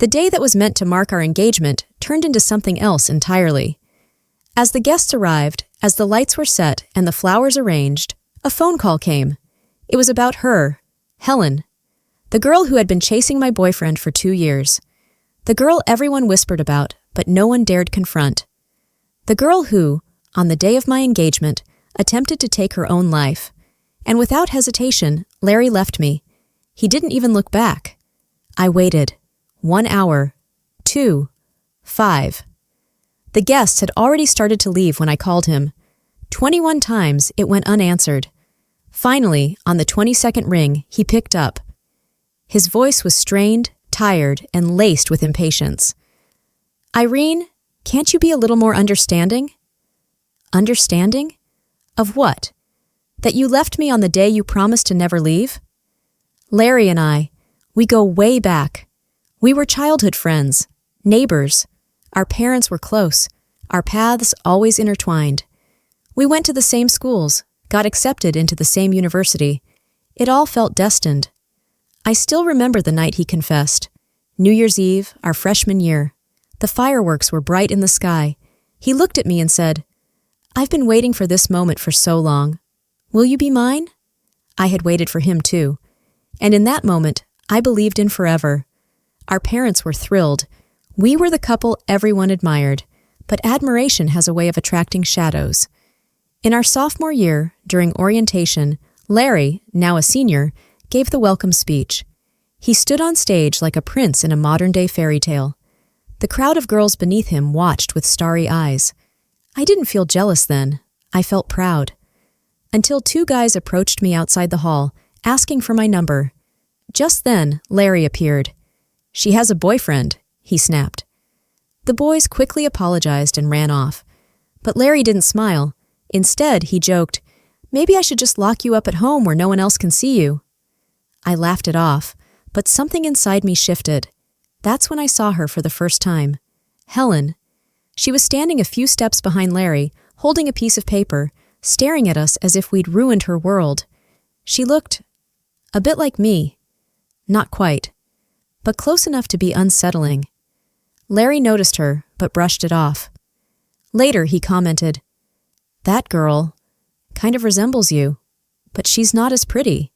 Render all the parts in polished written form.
The day that was meant to mark our engagement turned into something else entirely. As the guests arrived, as the lights were set and the flowers arranged, a phone call came. It was about her, Helen, the girl who had been chasing my boyfriend for 2 years. The girl everyone whispered about, but no one dared confront. The girl who, on the day of my engagement, attempted to take her own life. And without hesitation, Larry left me. He didn't even look back. I waited. 1 hour. 2. 5. The guests had already started to leave when I called him. 21 times it went unanswered. Finally, on the 22nd ring, he picked up. His voice was strained, tired, and laced with impatience. "Irene, can't you be a little more understanding?" Understanding? Of what? That you left me on the day you promised to never leave? Larry and I, we go way back. We were childhood friends, neighbors. Our parents were close, our paths always intertwined. We went to the same schools, got accepted into the same university. It all felt destined. I still remember the night he confessed. New Year's Eve, our freshman year. The fireworks were bright in the sky. He looked at me and said, "I've been waiting for this moment for so long. Will you be mine?" I had waited for him too. And in that moment, I believed in forever. Our parents were thrilled. We were the couple everyone admired, but admiration has a way of attracting shadows. In our sophomore year, during orientation, Larry, now a senior, gave the welcome speech. He stood on stage like a prince in a modern-day fairy tale. The crowd of girls beneath him watched with starry eyes. I didn't feel jealous then. I felt proud. Until 2 guys approached me outside the hall, asking for my number. Just then, Larry appeared. "She has a boyfriend," he snapped. The boys quickly apologized and ran off. But Larry didn't smile. Instead, he joked, "Maybe I should just lock you up at home where no one else can see you." I laughed it off, but something inside me shifted. That's when I saw her for the first time. Helen. She was standing a few steps behind Larry, holding a piece of paper, staring at us as if we'd ruined her world. She looked a bit like me. Not quite, but close enough to be unsettling. Larry noticed her, but brushed it off. Later, he commented, "That girl kind of resembles you, but she's not as pretty."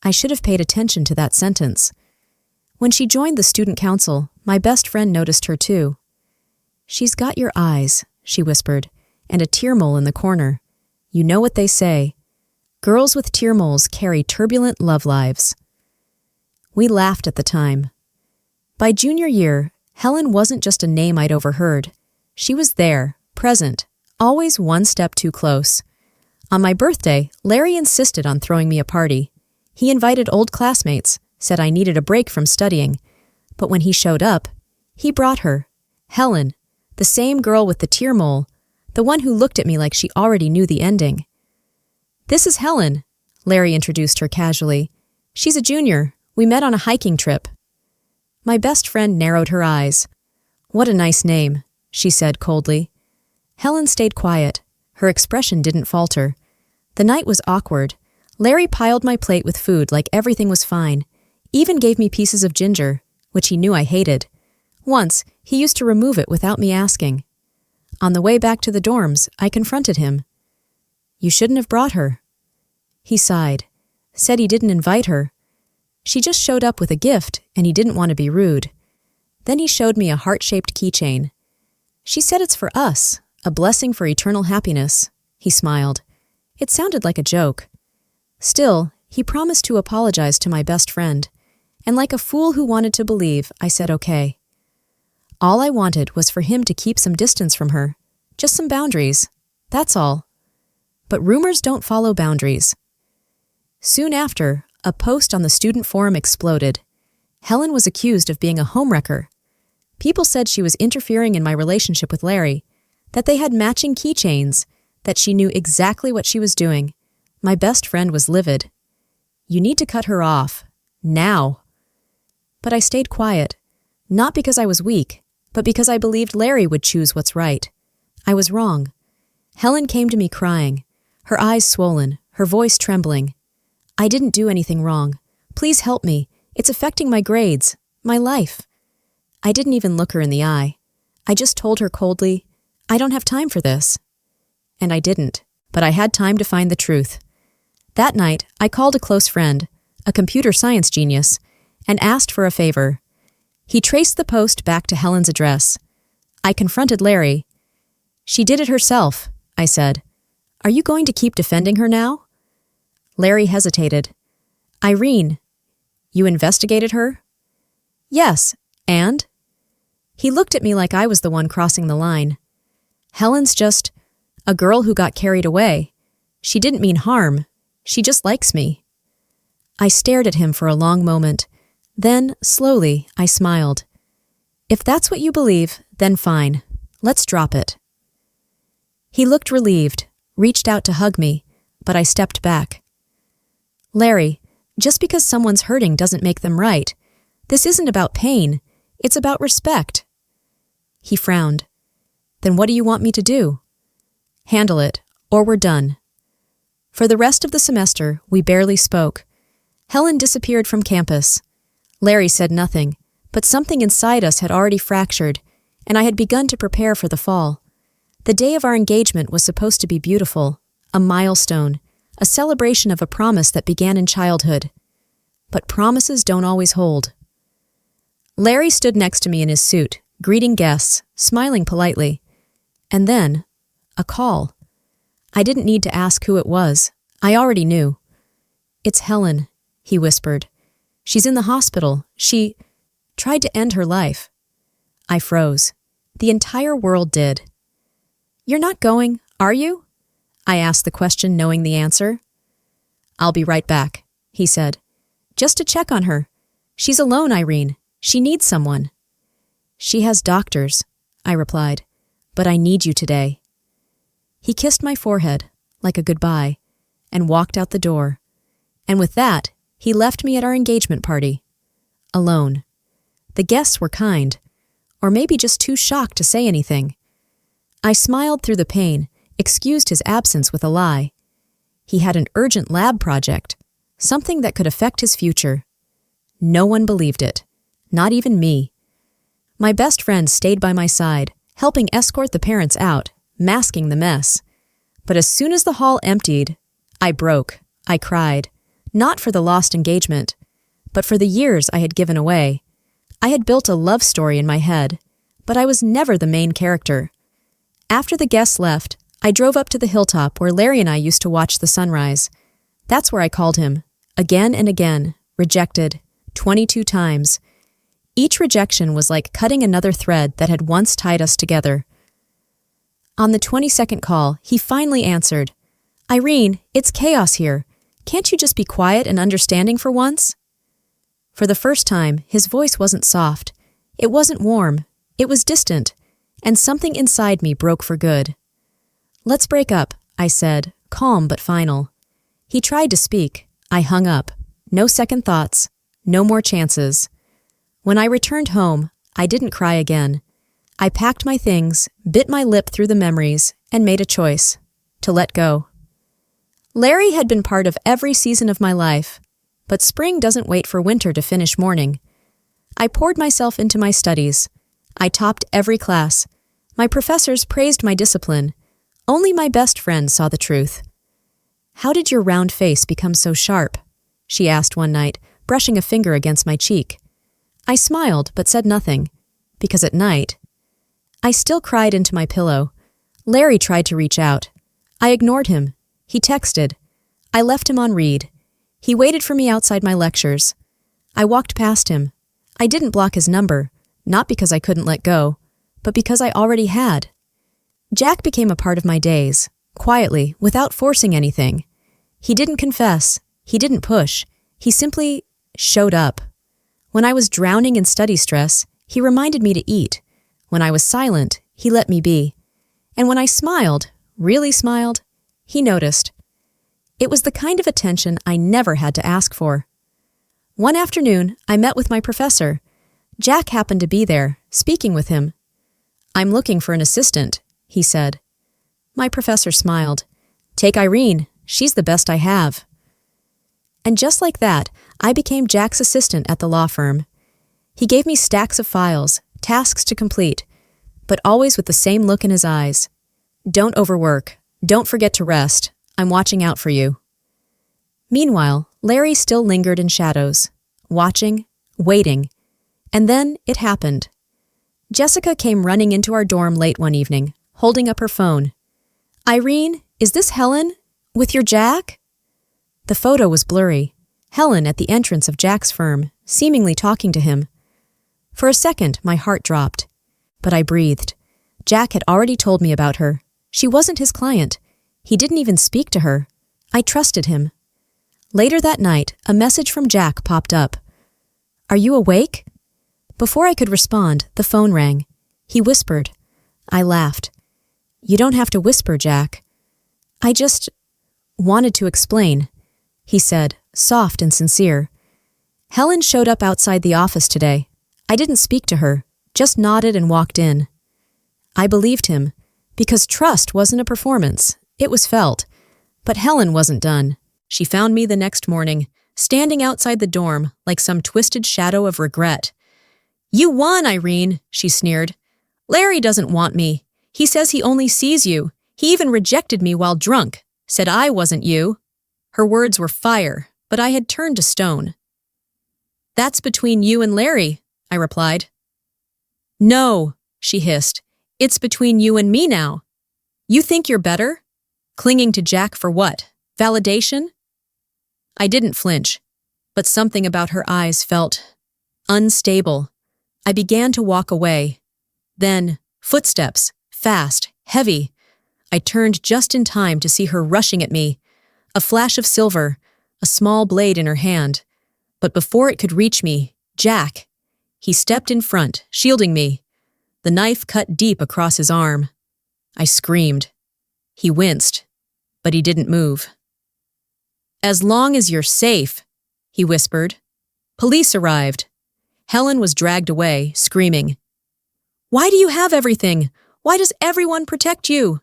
I should have paid attention to that sentence. When she joined the student council, my best friend noticed her too. "She's got your eyes," she whispered, "and a tear mole in the corner. You know what they say. Girls with tear moles carry turbulent love lives." We laughed at the time. By junior year, Helen wasn't just a name I'd overheard. She was there, present, always one step too close. On my birthday, Larry insisted on throwing me a party. He invited old classmates, said I needed a break from studying. But when he showed up, he brought her, Helen, the same girl with the tear mole, the one who looked at me like she already knew the ending. "This is Helen," Larry introduced her casually. "She's a junior. We met on a hiking trip." My best friend narrowed her eyes. "What a nice name," she said coldly. Helen stayed quiet. Her expression didn't falter. The night was awkward. Larry piled my plate with food like everything was fine, even gave me pieces of ginger, which he knew I hated. Once, he used to remove it without me asking. On the way back to the dorms, I confronted him. "You shouldn't have brought her." He sighed, said he didn't invite her. She just showed up with a gift, and he didn't want to be rude. Then he showed me a heart-shaped keychain. "She said it's for us, a blessing for eternal happiness." He smiled. It sounded like a joke. Still, he promised to apologize to my best friend, and like a fool who wanted to believe, I said okay. All I wanted was for him to keep some distance from her, just some boundaries, that's all. But rumors don't follow boundaries. Soon after, a post on the student forum exploded. Helen was accused of being a homewrecker. People said she was interfering in my relationship with Larry, that they had matching keychains, that she knew exactly what she was doing. My best friend was livid. "You need to cut her off. Now." But I stayed quiet, not because I was weak, but because I believed Larry would choose what's right. I was wrong. Helen came to me crying, her eyes swollen, her voice trembling. "I didn't do anything wrong. Please help me. It's affecting my grades, my life." I didn't even look her in the eye. I just told her coldly, I don't have time for this. And I didn't, but I had time to find the truth. That night, I called a close friend, a computer science genius, and asked for a favor. He traced the post back to Helen's address. I confronted Larry. She did it herself, I said. Are you going to keep defending her now? Larry hesitated. Irene, you investigated her? Yes, and? He looked at me like I was the one crossing the line. Helen's just a girl who got carried away. She didn't mean harm. She just likes me. I stared at him for a long moment. Then, slowly, I smiled. If that's what you believe, then fine. Let's drop it. He looked relieved, reached out to hug me, but I stepped back. Larry, just because someone's hurting doesn't make them right. This isn't about pain. It's about respect. He frowned. Then what do you want me to do? Handle it, or we're done. For the rest of the semester, we barely spoke. Helen disappeared from campus. Larry said nothing, but something inside us had already fractured, and I had begun to prepare for the fall. The day of our engagement was supposed to be beautiful, a milestone, a celebration of a promise that began in childhood. But promises don't always hold. Larry stood next to me in his suit, greeting guests, smiling politely. And then, a call. I didn't need to ask who it was. I already knew. It's Helen, he whispered. She's in the hospital. She tried to end her life. I froze. The entire world did. You're not going, are you? I asked the question knowing the answer. I'll be right back, he said. Just to check on her. She's alone, Irene. She needs someone. She has doctors, I replied, but I need you today. He kissed my forehead, like a goodbye, and walked out the door. And with that, he left me at our engagement party. Alone. The guests were kind, or maybe just too shocked to say anything. I smiled through the pain, excused his absence with a lie. He had an urgent lab project, something that could affect his future. No one believed it, not even me. My best friend stayed by my side, helping escort the parents out, masking the mess. But as soon as the hall emptied, I broke. I cried, not for the lost engagement, but for the years I had given away. I had built a love story in my head, but I was never the main character. After the guests left, I drove up to the hilltop where Larry and I used to watch the sunrise. That's where I called him, again and again, rejected, 22 times. Each rejection was like cutting another thread that had once tied us together. On the 22nd call, he finally answered, Irene, it's chaos here. Can't you just be quiet and understanding for once? For the first time, his voice wasn't soft. It wasn't warm. It was distant, and something inside me broke for good. Let's break up, I said, calm but final. He tried to speak. I hung up. No second thoughts. No more chances. When I returned home, I didn't cry again. I packed my things, bit my lip through the memories, and made a choice. To let go. Larry had been part of every season of my life, but spring doesn't wait for winter to finish mourning. I poured myself into my studies. I topped every class. My professors praised my discipline. Only my best friend saw the truth. How did your round face become so sharp? She asked one night, brushing a finger against my cheek. I smiled but said nothing, because at night, I still cried into my pillow. Larry tried to reach out. I ignored him. He texted. I left him on read. He waited for me outside my lectures. I walked past him. I didn't block his number, not because I couldn't let go, but because I already had. Jack became a part of my days, quietly, without forcing anything. He didn't confess. He didn't push. He simply showed up. When I was drowning in study stress, he reminded me to eat. When I was silent, he let me be. And when I smiled, really smiled, he noticed. It was the kind of attention I never had to ask for. One afternoon, I met with my professor. Jack happened to be there, speaking with him. I'm looking for an assistant, he said. My professor smiled. Take Irene. She's the best I have. And just like that, I became Jack's assistant at the law firm. He gave me stacks of files, tasks to complete, but always with the same look in his eyes. Don't overwork. Don't forget to rest. I'm watching out for you. Meanwhile, Larry still lingered in shadows, watching, waiting, and then it happened. Jessica came running into our dorm late one evening, holding up her phone. "Irene, is this Helen? With your Jack?" The photo was blurry. Helen at the entrance of Jack's firm, seemingly talking to him. For a second, my heart dropped. But I breathed. Jack had already told me about her. She wasn't his client. He didn't even speak to her. I trusted him. Later that night, a message from Jack popped up. "Are you awake?" Before I could respond, the phone rang. He whispered. I laughed. "You don't have to whisper, Jack." "I just wanted to explain," he said, soft and sincere. "Helen showed up outside the office today. I didn't speak to her, just nodded and walked in." I believed him, because trust wasn't a performance. It was felt. But Helen wasn't done. She found me the next morning, standing outside the dorm like some twisted shadow of regret. "You won, Irene," she sneered. "Larry doesn't want me. He says he only sees you. He even rejected me while drunk, said I wasn't you." Her words were fire, but I had turned to stone. "That's between you and Larry," I replied. "No," she hissed. "It's between you and me now. You think you're better? Clinging to Jack for what? Validation?" I didn't flinch, but something about her eyes felt unstable. I began to walk away. Then, footsteps, fast, heavy. I turned just in time to see her rushing at me. A flash of silver, a small blade in her hand. But before it could reach me, Jack. He stepped in front, shielding me. The knife cut deep across his arm. I screamed. He winced, but he didn't move. "As long as you're safe," he whispered. Police arrived. Helen was dragged away, screaming. "Why do you have everything? Why does everyone protect you?"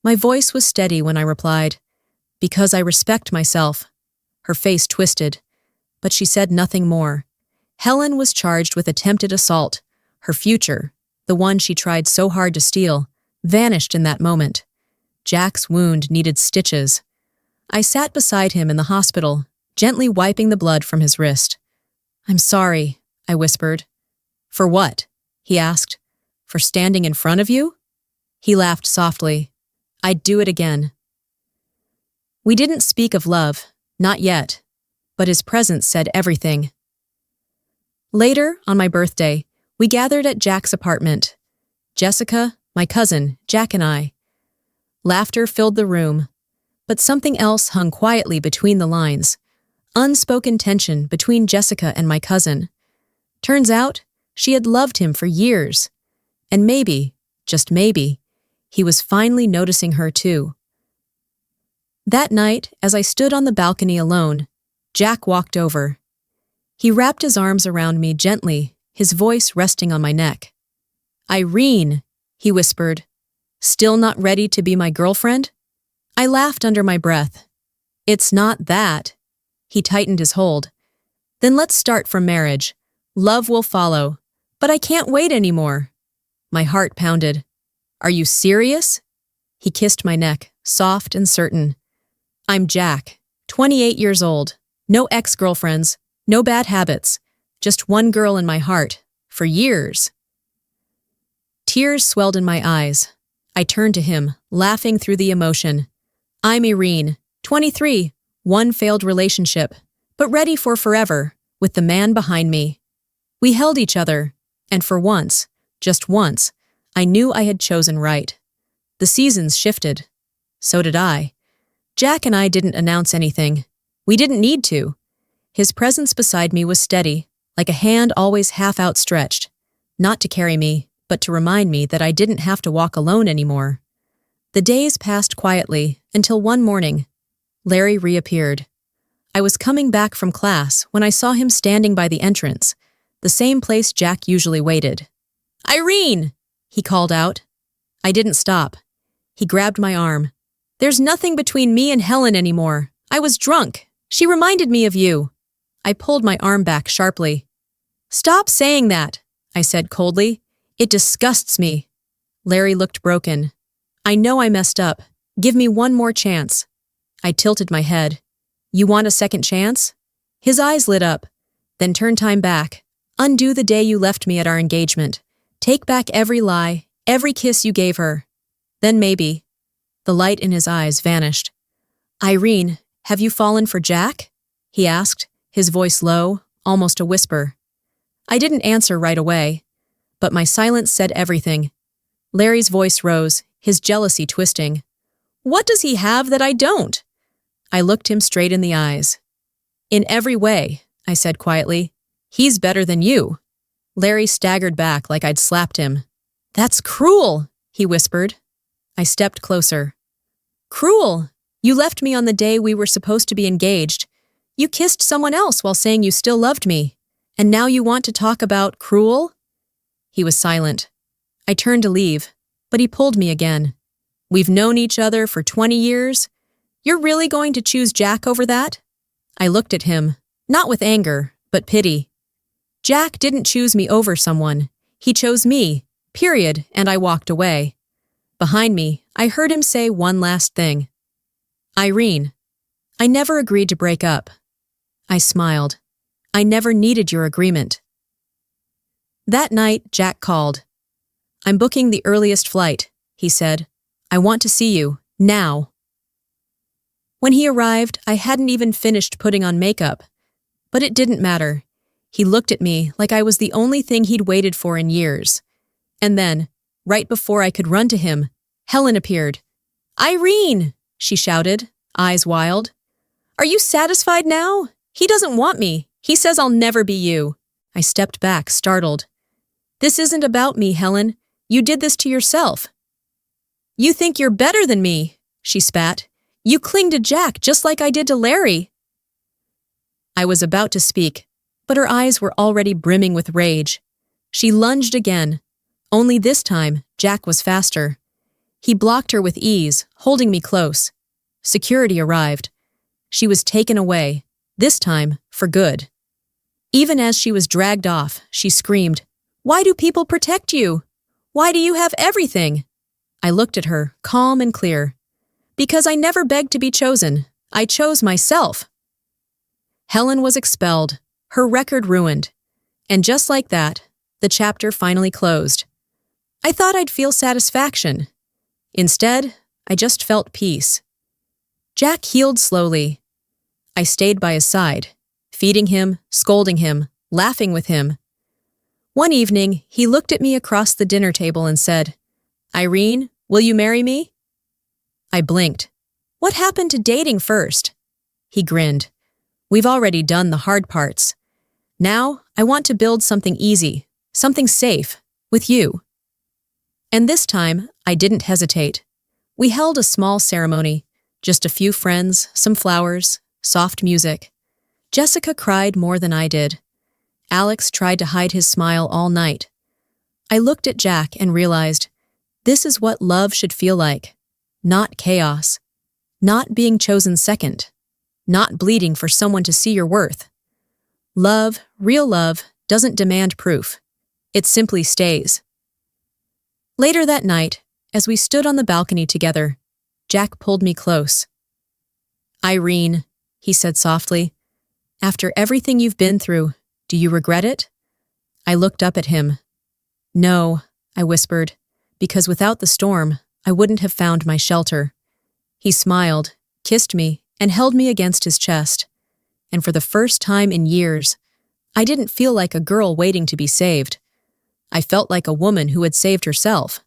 My voice was steady when I replied, "Because I respect myself." Her face twisted, but she said nothing more. Helen was charged with attempted assault. Her future, the one she tried so hard to steal, vanished in that moment. Jack's wound needed stitches. I sat beside him in the hospital, gently wiping the blood from his wrist. "I'm sorry," I whispered. "For what?" he asked. "For standing in front of you?" He laughed softly. "I'd do it again." We didn't speak of love, not yet, but his presence said everything. Later, on my birthday, we gathered at Jack's apartment. Jessica, my cousin, Jack and I. Laughter filled the room, but something else hung quietly between the lines. Unspoken tension between Jessica and my cousin. Turns out, she had loved him for years. And maybe, just maybe, he was finally noticing her too. That night, as I stood on the balcony alone, Jack walked over. He wrapped his arms around me gently, his voice resting on my neck. "Irene," he whispered, "still not ready to be my girlfriend?" I laughed under my breath. "It's not that." He tightened his hold. "Then let's start from marriage. Love will follow. But I can't wait anymore." My heart pounded. "Are you serious?" He kissed my neck, soft and certain. "I'm Jack, 28 years old, no ex-girlfriends, no bad habits, just one girl in my heart, for years." Tears swelled in my eyes. I turned to him, laughing through the emotion. "I'm Irene, 23, one failed relationship, but ready for forever, with the man behind me." We held each other, and for once, just once, I knew I had chosen right. The seasons shifted. So did I. Jack and I didn't announce anything. We didn't need to. His presence beside me was steady, like a hand always half outstretched, not to carry me, but to remind me that I didn't have to walk alone anymore. The days passed quietly until one morning, Larry reappeared. I was coming back from class when I saw him standing by the entrance, the same place Jack usually waited. "Irene!" he called out. I didn't stop. He grabbed my arm. "There's nothing between me and Helen anymore. I was drunk. She reminded me of you." I pulled my arm back sharply. "Stop saying that," I said coldly. It disgusts me. Larry looked broken. I know I messed up. Give me one more chance. I tilted my head. You want a second chance? His eyes lit up. Then turn time back. Undo the day you left me at our engagement. Take back every lie, every kiss you gave her. Then maybe. The light in his eyes vanished. Irene, have you fallen for Jack? He asked, his voice low, almost a whisper. I didn't answer right away, but my silence said everything. Larry's voice rose, his jealousy twisting. What does he have that I don't? I looked him straight in the eyes. In every way, I said quietly. He's better than you. Larry staggered back like I'd slapped him. That's cruel, he whispered. I stepped closer. Cruel. You left me on the day we were supposed to be engaged. You kissed someone else while saying you still loved me. And now you want to talk about cruel? He was silent. I turned to leave, but he pulled me again. We've known each other for 20 years. You're really going to choose Jack over that? I looked at him, not with anger, but pity. Jack didn't choose me over someone. He chose me, period, and I walked away. Behind me, I heard him say one last thing. Irene, I never agreed to break up. I smiled. I never needed your agreement. That night, Jack called. I'm booking the earliest flight, he said. I want to see you, now. When he arrived, I hadn't even finished putting on makeup. But it didn't matter. He looked at me like I was the only thing he'd waited for in years. And then, right before I could run to him, Helen appeared. Irene, she shouted, eyes wild. Are you satisfied now? He doesn't want me. He says I'll never be you. I stepped back, startled. This isn't about me, Helen. You did this to yourself. You think you're better than me, she spat. You cling to Jack just like I did to Larry. I was about to speak, but her eyes were already brimming with rage. She lunged again. Only this time, Jack was faster. He blocked her with ease, holding me close. Security arrived. She was taken away, this time for good. Even as she was dragged off, she screamed, Why do people protect you? Why do you have everything? I looked at her, calm and clear. Because I never begged to be chosen. I chose myself. Helen was expelled, her record ruined. And just like that, the chapter finally closed. I thought I'd feel satisfaction. Instead, I just felt peace. Jack healed slowly. I stayed by his side, feeding him, scolding him, laughing with him. One evening, he looked at me across the dinner table and said, Irene, will you marry me? I blinked. What happened to dating first? He grinned. We've already done the hard parts. Now, I want to build something easy, something safe, with you. And this time, I didn't hesitate. We held a small ceremony, just a few friends, some flowers, soft music. Jessica cried more than I did. Alex tried to hide his smile all night. I looked at Jack and realized, this is what love should feel like. Not chaos. Not being chosen second. Not bleeding for someone to see your worth. Love, real love, doesn't demand proof. It simply stays. Later that night, as we stood on the balcony together, Jack pulled me close. Irene, he said softly, after everything you've been through, do you regret it? I looked up at him. No, I whispered, because without the storm, I wouldn't have found my shelter. He smiled, kissed me, and held me against his chest. And for the first time in years, I didn't feel like a girl waiting to be saved. I felt like a woman who had saved herself.